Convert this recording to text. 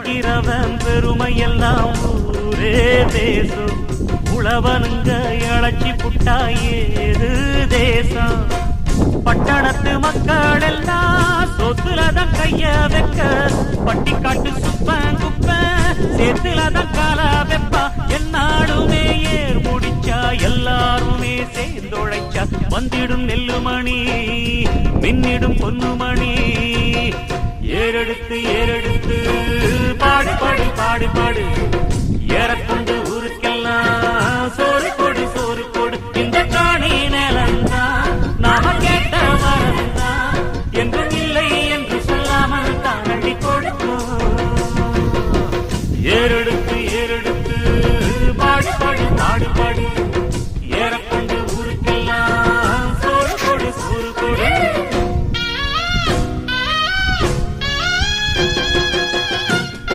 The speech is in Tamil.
உழைக்கிறவன் பெருமையெல்லாம் ஊரே தேசம். உழவனுங்க இழைச்சி புட்டா ஏது தேசம். பட்டணத்து மக்கள் எல்லாம் சொத்துலதான் கைய வைக்க, பட்டிக்காட்டு சுப்பன் குப்பன் சேத்துலதான் கால வெப்பா. என்னாலுமே ஏர் முடிச்சா எல்லாருமே சேர்ந்தொழைச்சா வந்திடும் நெல்லுமணி மின்னிடும் பொன்னுமணி. ஏறெடுத்து ஏறெடுத்து பாடு பாடு பாடு பாடு